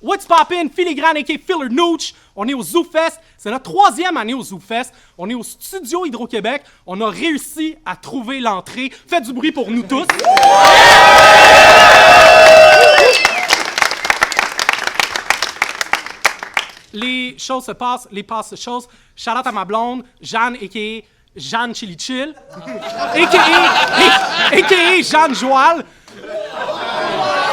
What's poppin'? Filigrane aka Filler Nooch. On est au ZooFest. C'est notre 3e année au ZooFest. On est au studio Hydro-Québec. On a réussi à trouver l'entrée. Faites du bruit pour nous tous. Les choses se passent, les passes se choses. Shout out à ma blonde, Jeanne aka Jeanne Chili Chill. aka Jeanne Joal.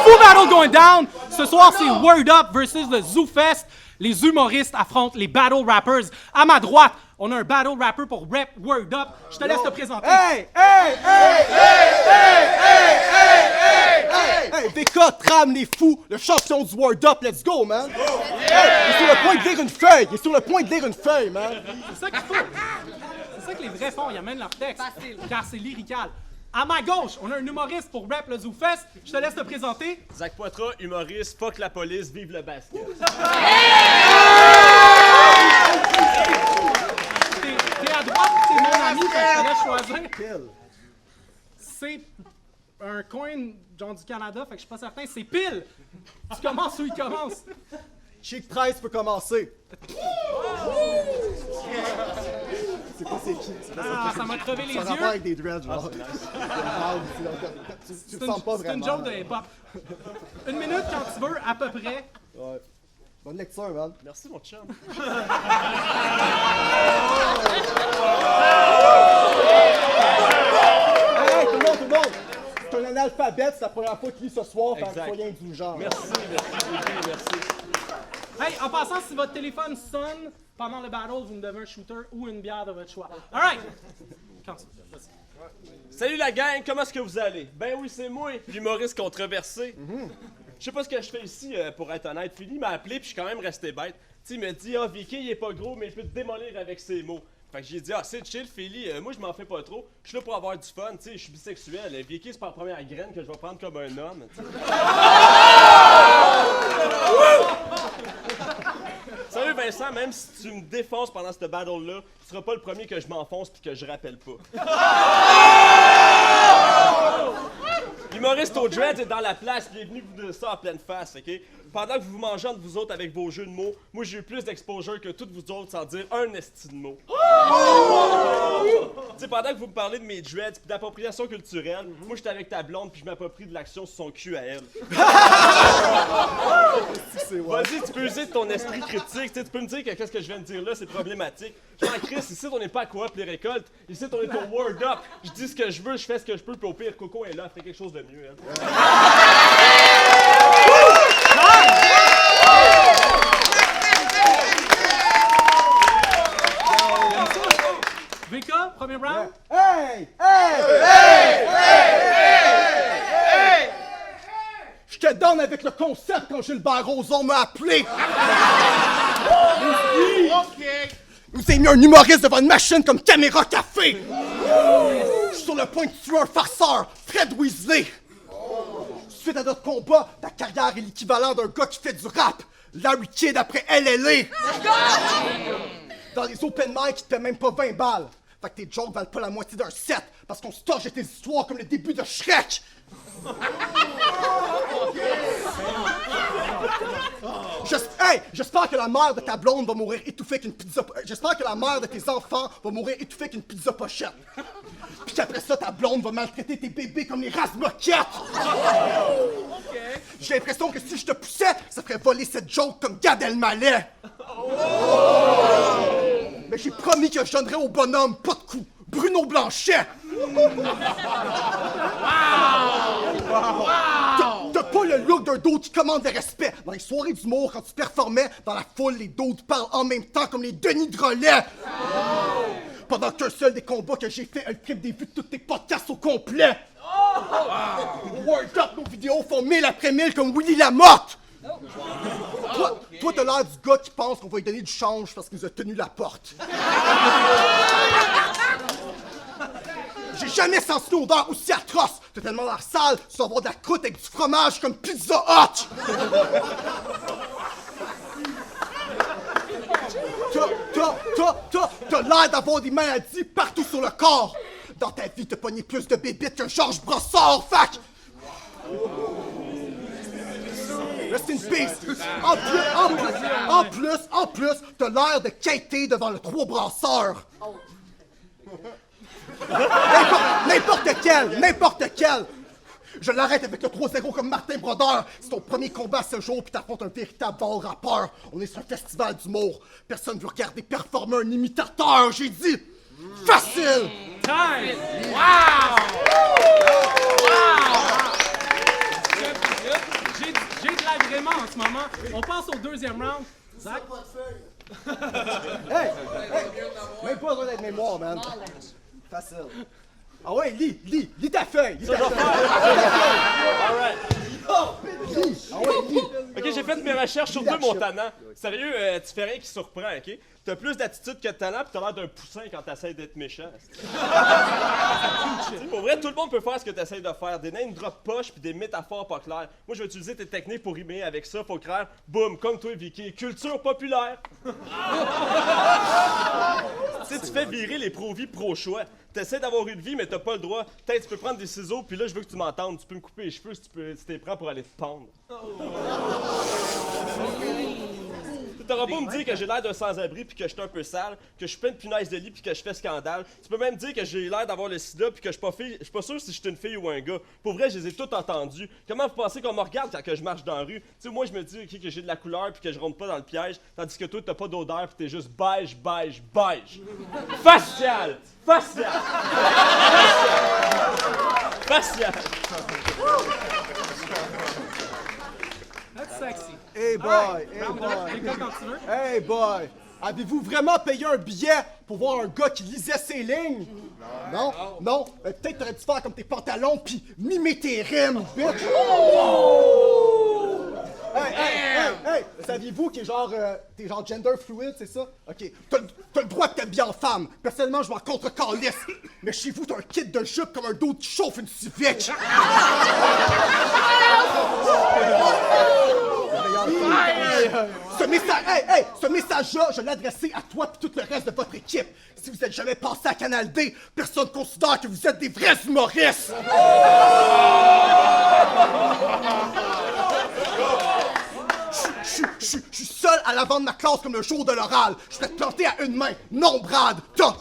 Full battle going down. Ce soir, c'est Word Up versus le ZooFest. Les humoristes affrontent les battle rappers. À ma droite, on a un battle rapper pour rap Word Up. Je te laisse te présenter. Hey! VK, Tram, les fous, le champion du Word Up, let's go, man! Hey, il est sur le point de lire une feuille, man! C'est ça qu'il faut. C'est ça que les vrais font, ils amènent leur texte. Facile. Car c'est lyrical. À ma gauche, on a un humoriste pour rap le ZooFest. Je te laisse te présenter. Zach Poitras, humoriste, fuck la police, vive le basket. T'es à droite, c'est mon ami, fait que je te laisse choisir. C'est un coin genre du Canada, fait que je suis pas certain. C'est pile. Tu commences où il commence? Chic 13 peut commencer. C'est quoi, c'est qui? Ah, ça m'a crevé les Ça yeux. rapport avec des dreads, genre. Tu te sens pas C'est une vraiment. joke de hip-hop. Une minute quand tu veux, à peu près. Ouais. Bonne lecture, man. Merci mon chum. Hey, tout le monde! C'est un analphabète, c'est la première fois qu'il lit ce soir, fait que soyez indulgents. Merci. Hey, en passant, si votre téléphone sonne pendant le battle, vous me devez un shooter ou une bière de votre choix. Alright! Quand tu veux, vas-y. Salut la gang, comment est-ce que vous allez? Ben oui, c'est moi, l'humoriste controversé. Je sais pas ce que je fais ici, pour être honnête. Philly m'a appelé puis je suis quand même resté bête. Tu sais, il m'a dit, ah, Vicky, il est pas gros, mais il peut te démolir avec ses mots. Fait que j'ai dit, ah, c'est chill, Philly, moi je m'en fais pas trop. Je suis là pour avoir du fun, tu sais, je suis bisexuel. Vicky, c'est pas la première graine que je vais prendre comme un homme. Salut Vincent, même si tu me défonces pendant cette battle-là, tu seras pas le premier que je m'enfonce puis que je rappelle pas. L'humoriste au dread est dans la place, il est venu vous dire ça en pleine face, ok? Pendant que vous vous mangez entre vous autres avec vos jeux de mots, moi j'ai eu plus d'exposure que toutes vous autres sans dire un esti de mot. Tu sais, pendant que vous me parlez de mes dreads pis d'appropriation culturelle, moi j'étais avec ta blonde puis je m'approprie de l'action sur son cul à elle. Vas-y, tu peux user de ton esprit critique, tu peux me dire que qu'est-ce que je viens de dire là, c'est problématique. Jean-Chris, ici on n'est pas à Coop les récoltes, ici on est au Word Up. Je dis ce que je veux, je fais ce que je peux, puis au pire, Coco est là, elle fait quelque chose de mieux. Hein. VK, premier round. Hey! J'étais down avec le concept quand Gilbert Rozon m'a appelé! Vous avez mis un humoriste devant une machine comme Caméra Café! Je suis sur le point de tuer un farceur, Fred Weasley! Suite à notre combat, ta carrière est l'équivalent d'un gars qui fait du rap! Larry Kidd après LLA! Dans les open mic, il te fait même pas 20 balles! Fait que tes jokes valent pas la moitié d'un set, parce qu'on se torche tes histoires comme le début de Shrek! J'espère que la mère de ta blonde va mourir étouffée avec une pizza... J'espère que la mère de tes enfants va mourir étouffée avec une pizza pochette. Puis qu'après ça, ta blonde va maltraiter tes bébés comme les races moquettes. J'ai l'impression que si je te poussais, ça ferait voler cette joke comme Gad Elmaleh. Mais j'ai promis que je donnerais au bonhomme pas de coups. Bruno Blanchet! T'as pas le look d'un dude qui commande le respect. Dans les soirées d'humour, quand tu performais, dans la foule, les dudes parlent en même temps comme les Denis Drolet. Pendant qu'un seul des combats que j'ai fait, elle tripe des vues de tous tes podcasts au complet. Word Up, nos vidéos font 1000 après 1000 comme Willy Lamotte. Toi, t'as l'air du gars qui pense qu'on va lui donner du change parce qu'il nous a tenu la porte. J'ai jamais senti une odeur aussi atroce. T'as tellement l'air sale, tu vas avoir de la croûte avec du fromage comme Pizza Hut. T'as l'air d'avoir des maladies partout sur le corps. Dans ta vie, t'as pogné plus de bébites qu'un Georges Brossard, fac. Rest in peace. En plus, t'as l'air de quêter devant le Trois Brasseurs. N'importe quel. Je l'arrête avec le 3-0 comme Martin Brodeur. C'est ton premier combat ce jour, puis t'affrontes un véritable bon rappeur. On est sur un festival d'humour. Personne veut regarder performer un imitateur, j'ai dit. Facile! Time! Wow! J'ai de l'agrément en ce moment. On passe au deuxième round. Zach? Hey! Même pas besoin d'être mémoire, man. Facile. Ah ouais, lis ta feuille. Lis ta feuille. Alright. Lis. Ah ouais, lis. Ok, j'ai fait mes recherches sur toi, mon talent. Sérieux, tu fais rien qui surprend, ok? T'as plus d'attitude que de talent, pis t'as l'air d'un poussin quand t'essayes d'être méchant. T'sais, pour vrai, tout le monde peut faire ce que t'essayes de faire. Des name drop poche pis des métaphores pas claires. Moi, je vais utiliser tes techniques pour rimer avec ça. Faut clair, boum, comme toi, Vicky. Culture populaire. Tu sais, tu fais virer les pro-vie, pro-choix. T'essaies d'avoir une vie, mais t'as pas le droit. Peut-être tu peux prendre des ciseaux, puis là, je veux que tu m'entendes. Tu peux me couper les cheveux si t'es prêt pour aller te pendre. T'auras beau me dire que j'ai l'air d'un sans-abri puis que je suis un peu sale, que je suis plein de punaises de lit puis que je fais scandale. Tu peux même dire que j'ai l'air d'avoir le sida puis que je suis pas sûr si je suis une fille ou un gars. Pour vrai, je les ai tous entendus. Comment vous pensez qu'on me regarde quand que je marche dans la rue? Tu sais, moi, je me dis que j'ai de la couleur puis que je rentre pas dans le piège, tandis que toi, t'as pas d'odeur puis t'es juste beige. Facial! That's sexy. Hey boy, T'es quand tu veux. Hey boy. Avez-vous vraiment payé un billet pour voir un gars qui lisait ses lignes? Non? Peut-être t'aurais dû faire comme tes pantalons pis mimer tes rimes, bitch! Hey! Saviez-vous que t'es genre gender fluid, c'est ça? Ok. T'as le droit de t'habiller en femme. Personnellement, je m'en contre-calisse. Mais chez vous, t'as un kit de jupe comme un dos qui chauffe une Civic. Ce message-là, je l'ai adressé à toi et tout le reste de votre équipe. Si vous êtes jamais passé à Canal D, personne ne considère que vous êtes des vrais humoristes. Je suis seul à l'avant de ma classe comme le jour de l'oral. Je vais te planter à une main. Non, Brad, t'as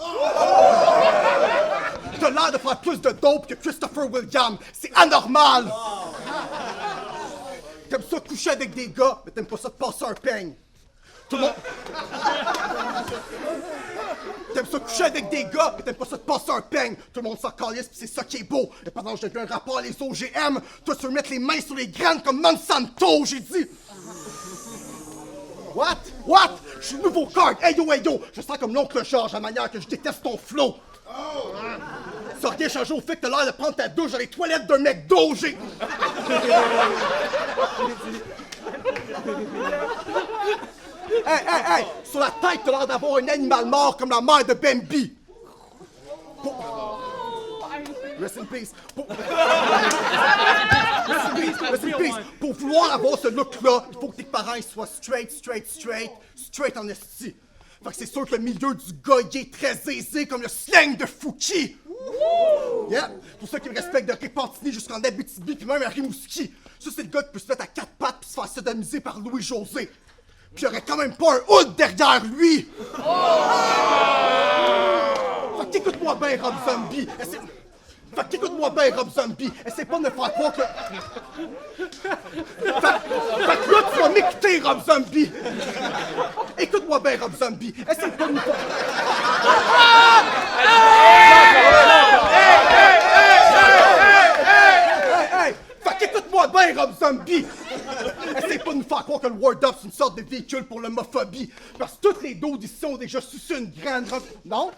l'air de faire plus de dope que Christopher Williams. C'est anormal. T'aimes ça coucher avec des gars, mais t'aimes pas ça te passer un peigne. Tout le monde... T'aimes ça coucher avec des gars, mais t'aimes pas ça te passer un peigne. Tout le monde s'en calisse, pis c'est ça qui est beau. Et pendant que je deviens un rapport à les OGM, toi tu veux mettre les mains sur les graines comme Monsanto, j'ai dit. What? Je suis nouveau card. Hey yo! Je sens comme l'oncle George, la manière que je déteste ton flow. Ça n'a rien changé au fait que t'as l'air de prendre ta douche dans les toilettes d'un McDo, j'ai... Hey! Sur la tête, t'as l'air d'avoir un animal mort comme la mère de Bambi. Rest in peace. Rest in peace. Pour vouloir avoir ce look-là, il faut que tes parents soient straight en esti. Fait que c'est sûr que le milieu du gars, il est très aisé comme le slang de Fouki. Yeah, pour ça qu'il me respecte de Repentigny jusqu'en Abitibi puis même à Rimouski. Ça, c'est le gars qui peut se mettre à quatre pattes puis se faire sodomiser par Louis-José. Puis il aurait quand même pas un hood derrière lui. Fait qu'écoute-moi bien, Rob Zombie. Essaie pas de me faire croire que... Fait que là, tu vas m'écouter, Rob Zombie. Écoute-moi bien, Rob Zombie. Essaie pas de me faire... Hey! Fait qu'écoute-moi bien, Rob Zombie. Essaie pas de nous faire croire que le Word Up, c'est une sorte de véhicule pour l'homophobie. Parce que toutes les dos d'ici ont déjà sucé une grande... Non?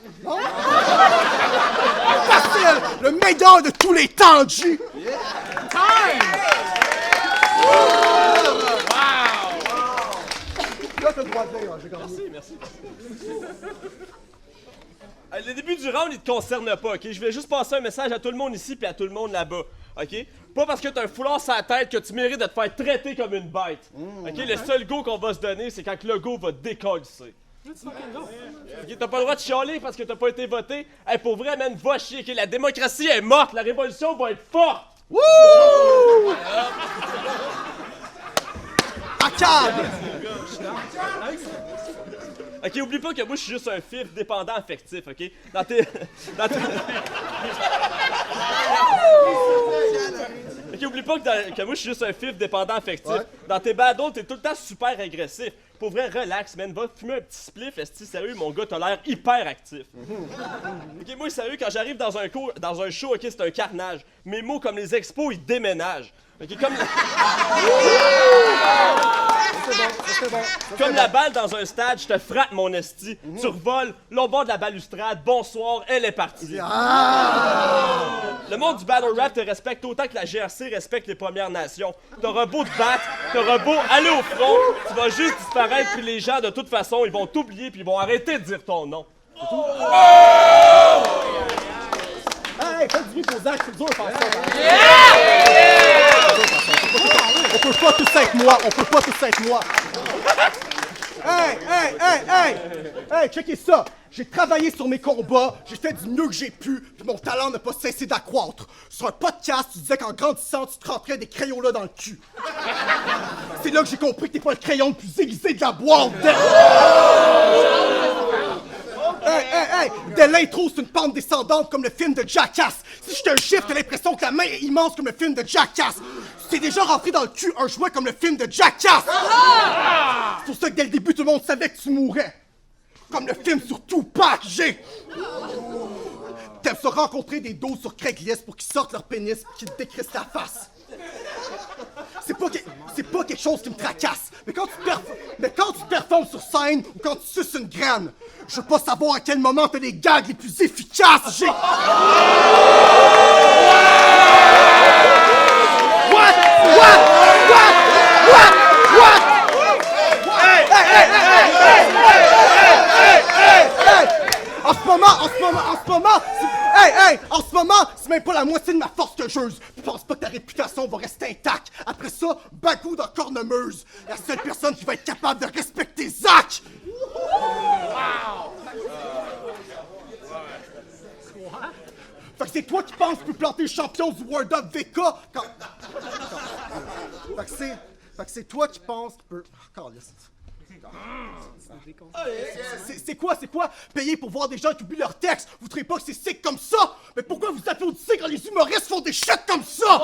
Facile! Le meilleur de tous les temps, G! Time! Là, t'as le droit de lire, j'ai gagné. Merci. Le début du round, il te concerne pas, ok? Je vais juste passer un message à tout le monde ici puis à tout le monde là-bas, ok? Pas parce que t'as un foulard sur la tête que tu mérites de te faire traiter comme une bête, ok? Le seul go qu'on va se donner, c'est quand le go va décoller. Ok, t'as pas le droit de chialer parce que t'as pas été voté. Hey, pour vrai, man, va chier, ok? La démocratie est morte, la révolution va être forte! Wouh! Racade! Ok, oublie pas que moi je suis juste un fif dépendant affectif, ok? Dans tes. Ok, oublie pas que moi je suis juste un fif dépendant affectif. Ouais. Dans tes battles, t'es tout le temps super agressif. Pour vrai, relax, man. Va fumer un petit spliff, esti, sérieux, mon gars, t'as l'air hyper actif. Ok, moi, sérieux, quand j'arrive dans un show, ok, c'est un carnage. Mes mots comme les expos, ils déménagent. Ok, comme. Comme la balle dans un stade, je te frappe, mon esti. Tu revoles, l'autre bord de la balustrade, bonsoir, elle est partie. Le monde du battle rap te respecte autant que la GRC respecte les Premières Nations. T'auras beau te battre, t'auras beau aller au front, tu vas juste disparaître, puis les gens, de toute façon, ils vont t'oublier, puis ils vont arrêter de dire ton nom. Hey, faites du bruit pour Zach, c'est dur de faire ça. On peut pas tous être moi, on peut pas tous être moi. Hey, checkez ça. J'ai travaillé sur mes combats, j'ai fait du mieux que j'ai pu, puis mon talent n'a pas cessé d'accroître. Sur un podcast, tu disais qu'en grandissant, tu te rentrais des crayons là dans le cul. C'est là que j'ai compris que t'es pas le crayon le plus aiguisé de la boîte. Hey, dès l'intro, c'est une pente descendante comme le film de Jackass. Si je te le chiffre, t'as l'impression que la main est immense comme le film de Jackass. Tu t'es déjà rentré dans le cul un jouet comme le film de Jackass. C'est pour ça que dès le début, tout le monde savait que tu mourrais. Comme le film sur Tupac, G. T'aimes ça rencontrer des dos sur Craigslist pour qu'ils sortent leur pénis et qu'ils te décrissent la face. C'est pas quelque chose qui me tracasse. Mais quand tu performes sur scène ou quand tu suces une graine, je veux pas savoir à quel moment t'as les gags les plus efficaces, J'ai... What? En ce moment, c'est même pas la moitié de ma force que j'use. Je pense pas que ta réputation va rester intacte. Après ça, bagou dans cornemuse. La seule personne qui va être capable de respecter Zach. Fait que c'est toi qui penses que tu peux planter le champion du World of VK quand... Fait que c'est toi qui penses que tu peux... C'est quoi? Payer pour voir des gens qui oublient leur texte. Vous trouvez pas que c'est sick comme ça? Mais pourquoi vous applaudissez quand les humoristes font des shit comme ça?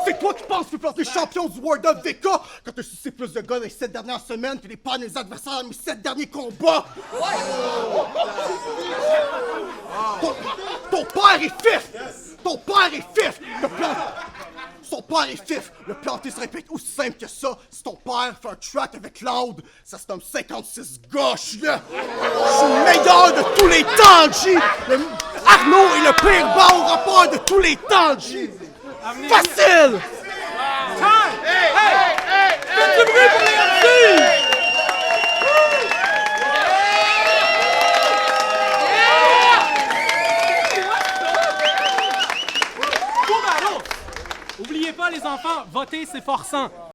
C'est toi qui penses que tu peux planter champion du World of VK quand t'as sucé plus de gars dans les 7 dernières semaines que les pas des adversaires dans mes 7 derniers combats? Ton père est fif! Ton père est fif! Son père est fif! Le planter se répète aussi simple que ça. Si ton père fait un track avec Loud, ça se nomme 56 gauche, là! Je suis le meilleur de tous les temps, G! Arnaud est le pire bon rappeur de tous les temps, G! Facile! Faites du bruit pour les MC! Oubliez pas les enfants, voter c'est forçant.